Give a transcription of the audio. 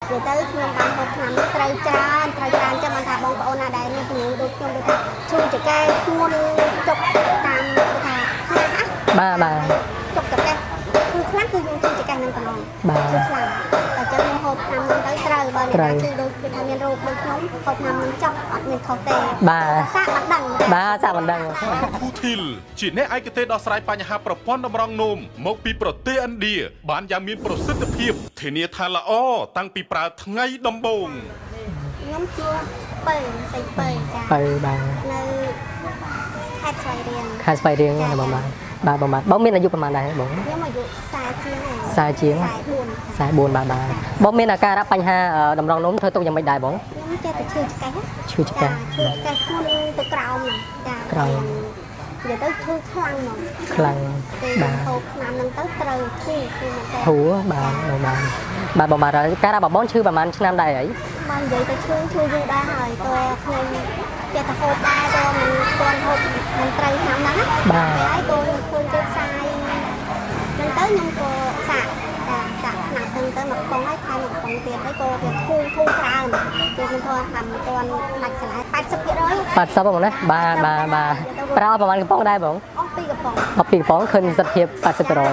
Vậy tớiខ្ញុំបានហូបឆ្នាំត្រូវច្រើនចាំមិនថាបងប្អូនណាដែលមានជំងឺដូចខ្ញុំដូចថាឈឺចង្កេះធ្ងន់ចុកតាមដូចថាខ្លាំងណាបាទចុកចង្កេះគឺខ្លាំងគឺយើងឈឺចង្កេះនឹងកន្លងឈឺខ្លាំងតែចឹងខ្ញុំហូបឆ្នាំហ្នឹងទៅត្រូវបើអ្នកណាឈឺដូចគឺថាមានរោគដូចខ្ញុំហូបឆ្នាំហ្នឹងចុកអត់មានខុសទេសាកមិនដឹងសាកមិនដឹង គូធីលជាអ្នកឯកទេសដោះស្រាយបញ្ហាប្រព័ន្ធតម្រង់នោមមកពីប្រទេសឥណ្ឌាបានយ៉ាងមានប្រសិទ្ធភាពធានាថាល្អតាំងពីប្រើថ្ងៃដំបូង ខ្ញុំជួបើសេចបើចាបើបាទនៅខេត្តស្វាយរៀង ខែស្បៃរៀងណាបងបាទបងមានអាយុប្រហែលដែរបង ខ្ញុំអាយុ40ជាងហើយ 40ជាង 44បាទបងមានអាការៈបញ្ហាតម្រង់នោមធ្វើទុកយ៉ាងម៉េចដែរបង ខ្ញុំចេះតែឈឺចង្កេះ ឈឺចង្កេះ ឈឺចង្កេះខ្លួនទៅក្រោមចាក្រោមនិយាយទៅឈឺខ្លាំងហ្មង ខ្លាំង បាទហូបឆ្នាំហ្នឹងទៅត្រូវឈឺគឺមែនទេ ធូរបាទបងបាទការៈបងឈឺប្រហែលឆ្នាំដែរអី មកនិយាយទៅឈឺយូរដែរហើយតើខ្ញុំចេះតែហូបដែរតើមិនទាន់ហូបមិនត្រូវឆ្នាំហ្នឹងណាពេលហើយក៏ឃើញគេផ្សាយហ្នឹងទៅខ្ញុំក៏សាក់ឆ្នាំហ្នឹងទៅមកប៉ុងហើយខែមកប៉ុងទៀតហើយក៏វាធូរច្រើនគឺខ្ញុំថាថាមិនទាន់ដាច់ស្រ័យ 80បងណាបាទប្រើប្រហែលកំប៉ុងដែរបង អស់ពីកំប៉ុង អស់ពីកំប៉ុងឃើញសិទ្ធភាព 80%